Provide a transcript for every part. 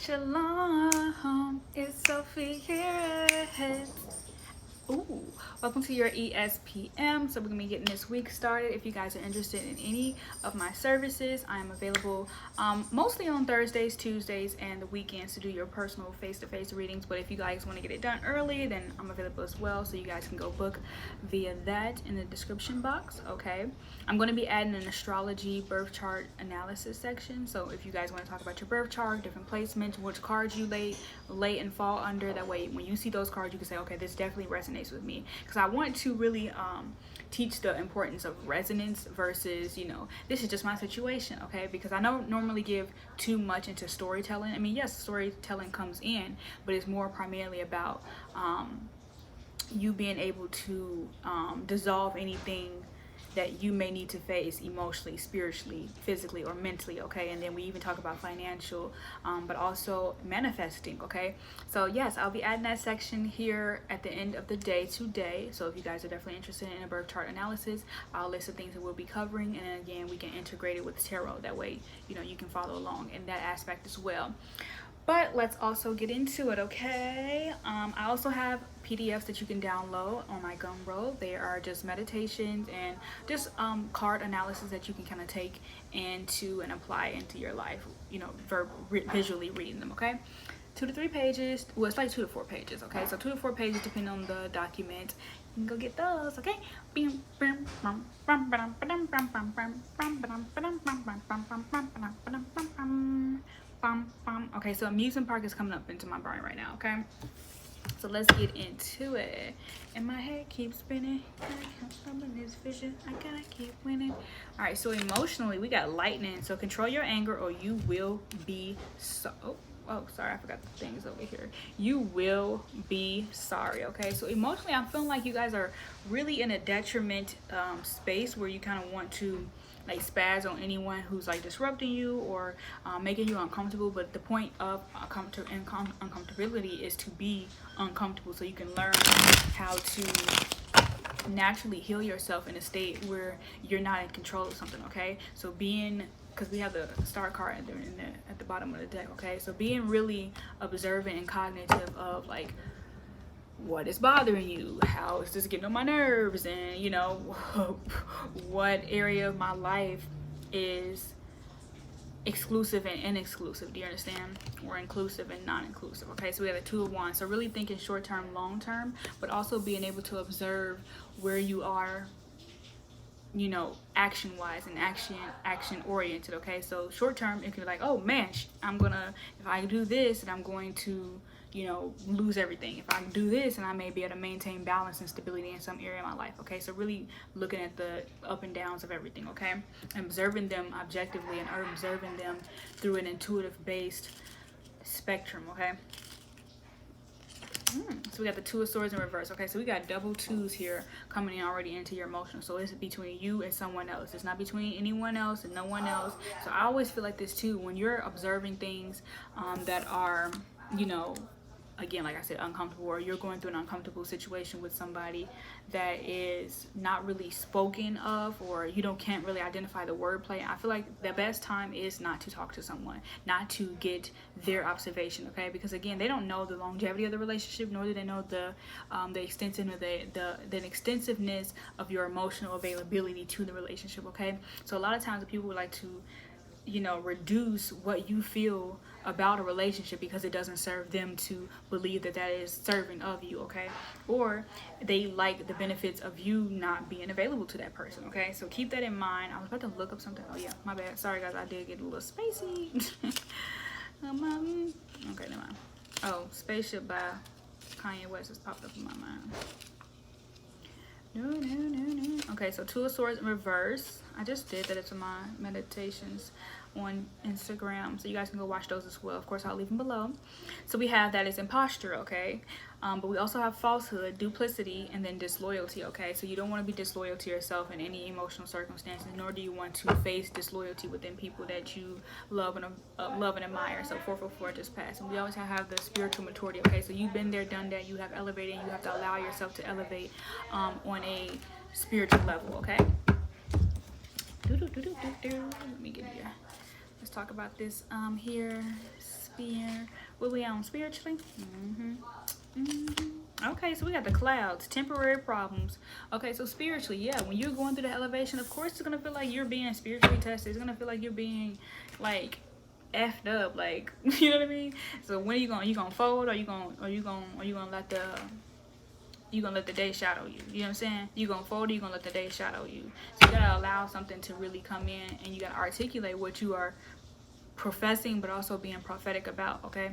Shalom, it's Selfie Carats. Ooh, welcome to your Espm. So we're gonna be getting this week started. If you guys are interested in any of my services, I am available mostly on Thursdays, Tuesdays, and the weekends to do your personal face-to-face readings. But if you guys want to get it done early, then I'm available as well. So you guys can go book via that in the description box. Okay, I'm going to be adding an astrology birth chart analysis section. So if you guys want to talk about your birth chart, different placements, which cards you lay and fall under, that way when you see those cards, you can say, okay, this definitely resonates with me, because I want to really teach the importance of resonance versus, you know, this is just my situation. Okay, because I don't normally give too much into storytelling. I mean, yes, storytelling comes in, but it's more primarily about you being able to dissolve anything that you may need to face emotionally, spiritually, physically, or mentally. Okay, and then we even talk about financial, but also manifesting. Okay, so yes, I'll be adding that section here at the end of the day today. So if you guys are definitely interested in a birth chart analysis, I'll list the things that we'll be covering, and then again we can integrate it with tarot. That way, you know, you can follow along in that aspect as well. But let's also get into it, okay? I also have PDFs that you can download on my Gumroad. They are just meditations and just card analysis that you can kind of take into and apply into your life, you know, visually reading them, okay? 2 to 3 pages. Well, it's like 2 to 4 pages, okay? So 2 to 4 pages depending on the document. You can go get those, okay? Okay, so amusement park is coming up into my brain right now. Okay, so let's get into it. And my head keeps spinning. This vision, I gotta keep winning. All right, so emotionally we got lightning. So control your anger or you will be oh, sorry, I forgot the things over here. You will be sorry. Okay, so emotionally I'm feeling like you guys are really in a detriment space where you kind of want to like spaz on anyone who's like disrupting you or making you uncomfortable. But the point of uncomfortability is to be uncomfortable, so you can learn how to naturally heal yourself in a state where you're not in control of something. Okay, so being, because we have the star card at the bottom of the deck. Okay, so being really observant and cognitive of like what is bothering you, how is this getting on my nerves, and you know what area of my life is exclusive and inexclusive. Do you understand? Or inclusive and non-inclusive. Okay, so we have the 2 of Wands. So really thinking short-term, long-term, but also being able to observe where you are, you know, action-wise and action-oriented. Okay, so short-term it can be like, oh man, I'm gonna, if I do this and I'm going to, you know, lose everything. If I do this, and I may be able to maintain balance and stability in some area of my life. Okay, so really looking at the up and downs of everything. Okay, and observing them objectively and observing them through an intuitive based spectrum. Okay, so we got the 2 of Swords in reverse. Okay, so we got double 2s here coming in already into your emotional. So it's between you and someone else. It's not between anyone else and no one else. So I always feel like this too, when you're observing things that are, you know, again, like I said, uncomfortable, or you're going through an uncomfortable situation with somebody that is not really spoken of, or you can't really identify the wordplay. I feel like the best time is not to talk to someone, not to get their observation. Okay, because again, they don't know the longevity of the relationship, nor do they know the extensiveness of your emotional availability to the relationship. Okay, so a lot of times people would like to, you know, reduce what you feel about a relationship because it doesn't serve them to believe that that is serving of you. Okay, or they like the benefits of you not being available to that person. Okay, so keep that in mind. I was about to look up something. Oh yeah, my bad, sorry guys, I did get a little spacey. Okay, never mind. Oh, Spaceship by Kanye West has popped up in my mind. No. Okay, so 2 of Swords in reverse. I just did that. It's in my meditations on Instagram, so you guys can go watch those as well. Of course, I'll leave them below. So we have that as imposture. Okay, but we also have falsehood, duplicity, and then disloyalty. Okay, so you don't want to be disloyal to yourself in any emotional circumstances, nor do you want to face disloyalty within people that you love and admire. So 444 just passed, and we always have the spiritual maturity. Okay, so you've been there, done that. You have elevated, and you have to allow yourself to elevate on a spiritual level. Okay, let me get here. Let's talk about this here. Spear. What we on spiritually? Okay, so we got the clouds, temporary problems. Okay, so spiritually, yeah, when you're going through the elevation, of course it's gonna feel like you're being spiritually tested. It's gonna feel like you're being like effed up, like you know what I mean? So when are you gonna fold, or you gonna let the day shadow you? You know what I'm saying? You gonna fold, or you gonna let the day shadow you? So you gotta allow something to really come in, and you gotta articulate what you are professing, but also being prophetic about. Okay,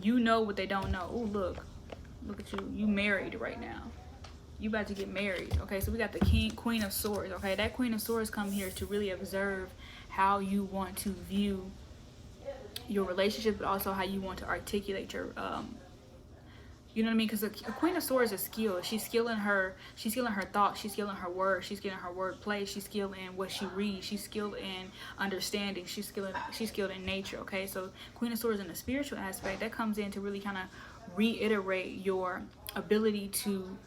you know what they don't know. Oh, look at you married right now. You about to get married. Okay, so we got the Queen of Swords. Okay, that Queen of Swords come here to really observe how you want to view your relationship, but also how you want to articulate your you know what I mean? Because a Queen of Swords is skilled. She's skilled in her thoughts. She's skilled in her words. She's skilled in her wordplay. She's skilled in what she reads. She's skilled in understanding. She's skilled in nature. Okay, so Queen of Swords in the spiritual aspect, that comes in to really kind of reiterate your ability to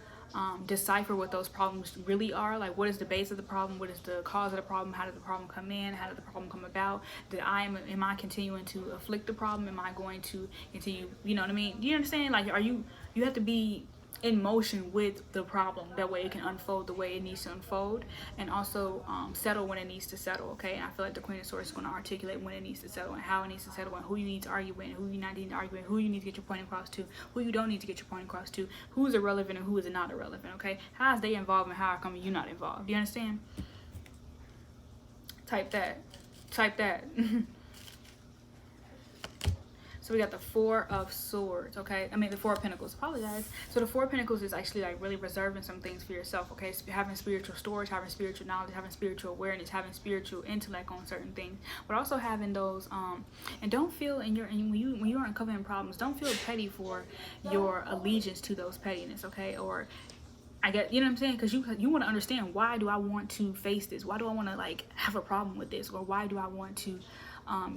decipher what those problems really are. Like, what is the base of the problem? What is the cause of the problem? How did the problem come in? How did the problem come about? Am I continuing to afflict the problem? Am I going to continue, you know what I mean? Do you understand? Like, you have to be in motion with the problem, that way it can unfold the way it needs to unfold, and also settle when it needs to settle. Okay, and I feel like the Queen of Swords is going to articulate when it needs to settle and how it needs to settle, and who you need to argue with and who you not need to argue with, who you need to get your point across to, who you don't need to get your point across to, who is irrelevant and who is not irrelevant. Okay, how is they involved and how come you not involved? Do you understand? Type that. So we got the Four of Swords, okay? I mean, the Four of Pentacles, apologize. So the Four of Pentacles is actually like really reserving some things for yourself, okay? So having spiritual storage, having spiritual knowledge, having spiritual awareness, having spiritual intellect on certain things, but also having those, and don't feel when you are uncovering problems, don't feel petty for your allegiance to those pettiness, okay? Or I get, you know what I'm saying? Because you want to understand, why do I want to face this? Why do I want to like have a problem with this? Or why do I want to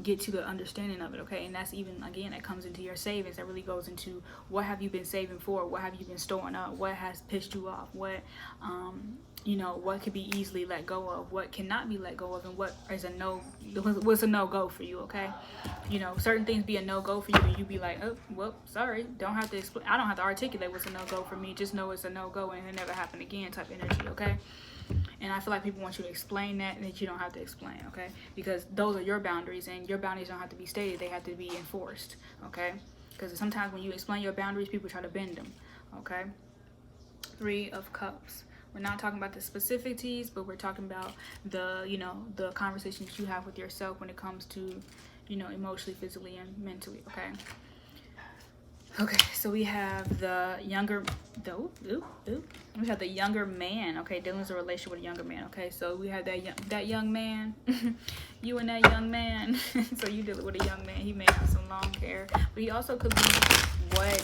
get to the understanding of it? Okay, and that's even, again, that comes into your savings. That really goes into what have you been saving for? What have you been storing up? What has pissed you off? What you know, what could be easily let go of? What cannot be let go of? And what is what's a no-go for you? Okay, you know, certain things be a no-go for you, and you be like, oh well, sorry, don't have to explain. I don't have to articulate what's a no-go for me. Just know it's a no-go and it never happen again type energy. Okay. And I feel like people want you to explain that, and that you don't have to explain, okay? Because those are your boundaries, and your boundaries don't have to be stated. They have to be enforced, okay? Because sometimes when you explain your boundaries, people try to bend them, okay? Three of Cups. We're not talking about the specificities, but we're talking about the, you know, the conversations you have with yourself when it comes to, you know, emotionally, physically, and mentally, okay? Okay, so we have the younger, we have the younger man, okay, dealing with a relationship with a younger man, okay, so we have that young man, you and that young man, so you dealing with a young man, he may have some long hair, but he also could be what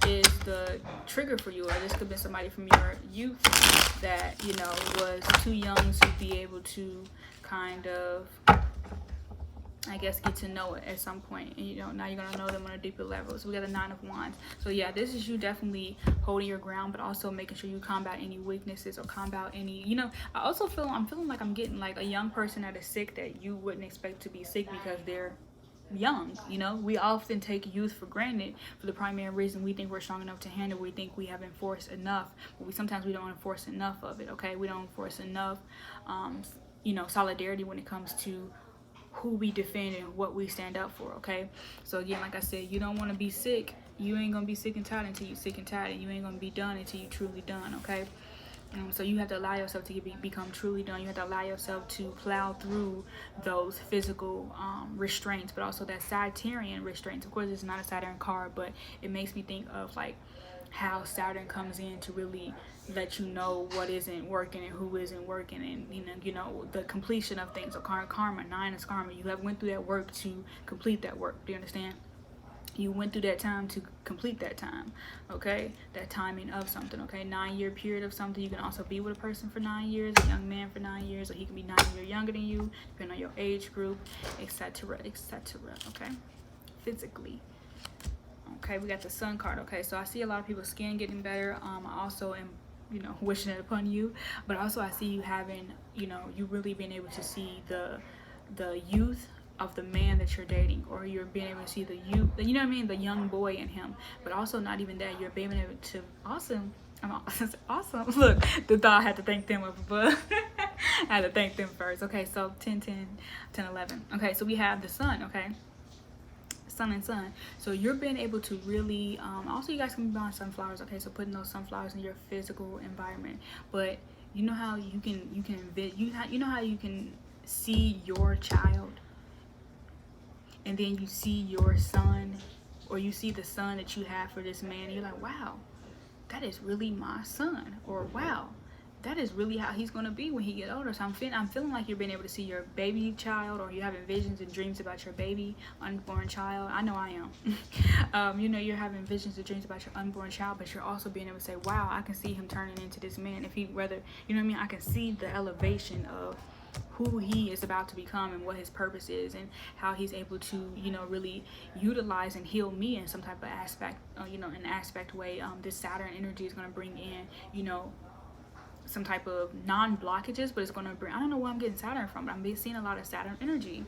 is the trigger for you, or this could be somebody from your youth that, you know, was too young to be able to kind of, I guess, get to know it at some point, and you know, now you're gonna know them on a deeper level. So we got the Nine of Wands. So yeah, this is you definitely holding your ground, but also making sure you combat any weaknesses or combat any, you know, I'm feeling like I'm getting like a young person that is sick that you wouldn't expect to be sick because they're young. You know, we often take youth for granted for the primary reason we think we're strong enough to handle. We think we have enforced enough, but sometimes we don't enforce enough of it. Okay, we don't enforce enough you know, solidarity when it comes to who we defend and what we stand up for. Okay, so again, like I said, you don't want to be sick. You ain't gonna be sick and tired until you sick and tired, and you ain't gonna be done until you truly done. Okay, so you have to allow yourself to become truly done. You have to allow yourself to plow through those physical restraints, but also that Sagittarian restraints. Of course, it's not a Saturn card, but it makes me think of like how Saturn comes in to really let you know what isn't working and who isn't working, and you know the completion of things. So karma, 9 is karma. You have went through that work to complete that work. Do you understand? You went through that time to complete that time. Okay, that timing of something. Okay, 9-year period of something. You can also be with a person for 9 years, a young man for 9 years, or he can be 9 years younger than you, depending on your age group, etc., etc. Okay, physically. Okay, we got the Sun card. Okay, so I see a lot of people's skin getting better. I also am, you know, wishing it upon you, but also I see you having, you know, you really being able to see the youth of the man that you're dating, or you're being able to see the you know what I mean, the young boy in him. But also not even that, you're being able to awesome. Look, the thought I had to thank them up above. I had to thank them first. Okay, so 10, 11. Okay, so we have the sun. Okay, sun and sun. So you're being able to really also, you guys can be buying sunflowers. Okay, so putting those sunflowers in your physical environment. But you know how you know how you can see your child, and then you see your son, or you see the son that you have for this man, and you're like, wow, that is really my son, or wow, that is really how he's gonna be when he gets older. So I'm feeling like you're being able to see your baby child, or you're having visions and dreams about your baby unborn child. I know I am. You know, you're having visions and dreams about your unborn child, but you're also being able to say, wow, I can see him turning into this man. If he, whether, you know what I mean, I can see the elevation of who he is about to become, and what his purpose is, and how he's able to, you know, really utilize and heal me in some type of aspect, you know, an aspect way. This Saturn energy is going to bring in, you know, some type of non-blockages, but it's going to bring, I don't know where I'm getting Saturn from, but I'm seeing a lot of Saturn energy.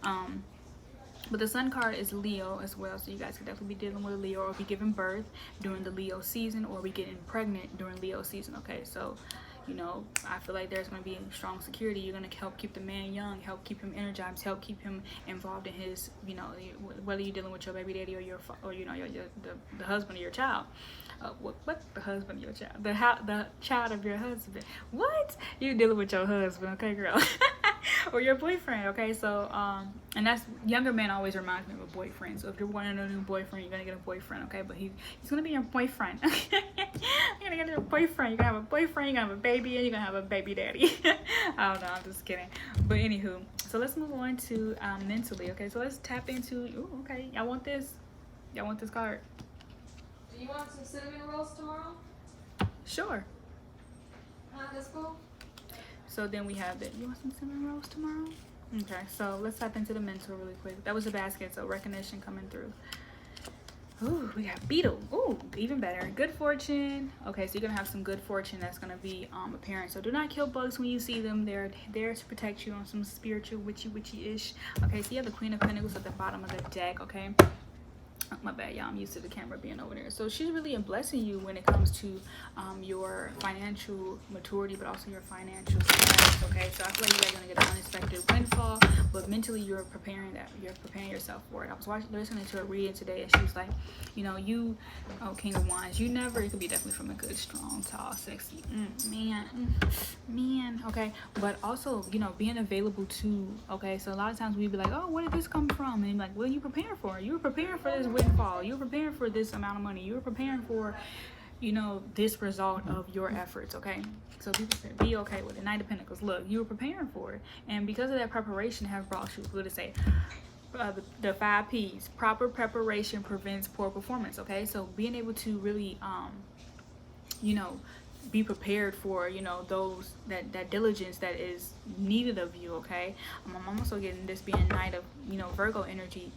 But the sun card is Leo as well, so you guys could definitely be dealing with a Leo, or be giving birth during the Leo season, or be getting pregnant during Leo season. Okay, so you know, I feel like there's going to be strong security. You're going to help keep the man young, help keep him energized, help keep him involved in his, you know, whether you're dealing with your baby daddy, or you know, the husband of your child. What the husband of your child? The child of your husband. What? You're dealing with your husband, okay, girl? Or your boyfriend, okay? So and that's, younger man always reminds me of a boyfriend. So if you're wanting a new boyfriend, you're gonna get a boyfriend, okay? But he's gonna be your boyfriend. You're gonna get a boyfriend. You're gonna have a boyfriend, you're gonna have a baby, and you're gonna have a baby daddy. I don't know, I'm just kidding. But anywho, so let's move on to mentally. Okay, so let's tap into, ooh, okay, y'all want this card? Do you want some cinnamon rolls tomorrow? Sure. That's cool. So then we have that. You want some cinnamon rolls tomorrow? Okay, so let's tap into the mental really quick. That was a basket, so recognition coming through. Ooh, we got beetle. Ooh, even better. Good fortune. Okay, so you're gonna have some good fortune that's gonna be apparent. So do not kill bugs when you see them. They're there to protect you on some spiritual witchy-ish. Okay, so you have the Queen of Pentacles at the bottom of the deck. Okay. Oh, my bad, y'all. I'm used to the camera being over there. So she's really blessing you when it comes to your financial maturity, but also your financial success. Okay, so I feel like you guys are gonna get an unexpected windfall, but mentally you're preparing yourself for it. I was listening to a reading today, and she was like, you know, you, oh, King of Wands, you never, it could be definitely from a good, strong, tall, sexy man. Okay, but also, you know, being available to. Okay, so a lot of times we'd be like, oh, where did this come from? And like, what are you preparing for? You were preparing for this windfall. You were preparing for this amount of money. You were preparing for, you know, this result of your efforts. Okay, so people say, be okay with it. Knight of Pentacles. Look, you were preparing for it, and because of that preparation have brought you, what did it say? The 5 P's. Proper preparation prevents poor performance. Okay, so being able to really you know, be prepared for, you know, those that diligence that is needed of you. Okay, I'm also getting this being Knight of, you know, Virgo energy.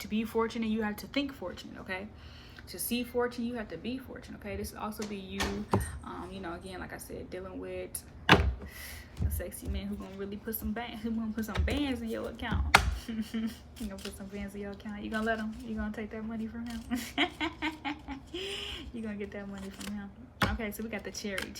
To be fortunate, you have to think fortunate. Okay, to see fortune, you have to be fortunate. Okay, this will also be you, you know, again, like I said, dealing with a sexy man who's gonna really put some bands in your account. You gonna put some bands in your account. You gonna let him? You gonna take that money from him? You gonna get that money from him? Okay, so we got the red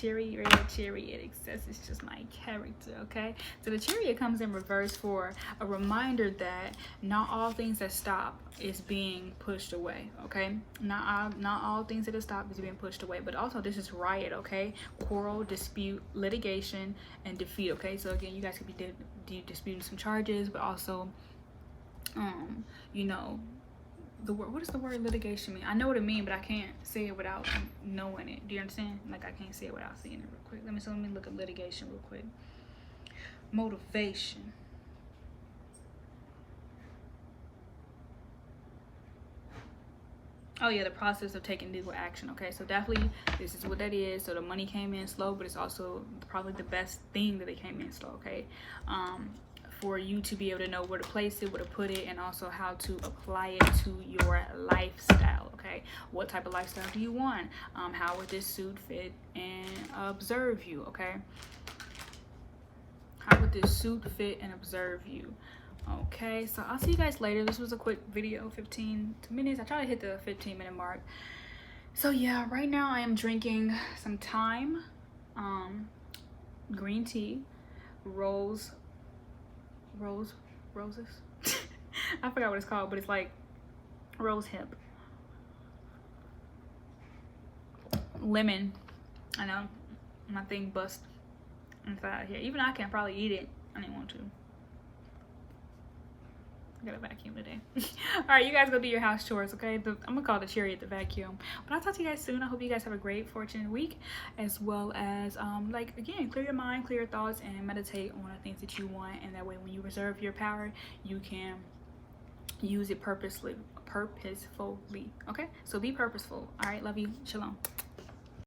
chariot. It's just my character. Okay, so the chariot comes in reverse for a reminder that not all things that stop is being pushed away. Okay, not all things that stop is being pushed away, but also this is riot. Okay, quarrel, dispute, litigation, and defeat. Okay, so again, you guys could be disputing some charges, but also you know, the word, what does the word litigation mean? I know what it means, but I can't say it without knowing it. Do you understand? Like, I can't say it without seeing it real quick. Let me look at litigation real quick. Motivation. Oh yeah, the process of taking legal action. Okay, so definitely this is what that is. So the money came in slow, but it's also probably the best thing that it came in slow. Okay, for you to be able to know where to place it, where to put it, and also how to apply it to your lifestyle. Okay, what type of lifestyle do you want? How would this suit fit and observe you? Okay, how would this suit fit and observe you? Okay, so I'll see you guys later. This was a quick video, 15 minutes. I try to hit the 15-minute mark. So yeah, right now I am drinking some thyme, green tea, roses. I forgot what it's called, but it's like rose hip, lemon. I know my thing bust inside here. Even I can probably eat it. I didn't want to. I gotta vacuum today. All right, you guys go do your house chores, okay? I'm gonna call the chariot the vacuum. But I'll talk to you guys soon. I hope you guys have a great, fortunate week, as well as like again, clear your mind, clear your thoughts, and meditate on the things that you want. And that way, when you reserve your power, you can use it purposefully. Okay? So be purposeful. All right, love you. Shalom.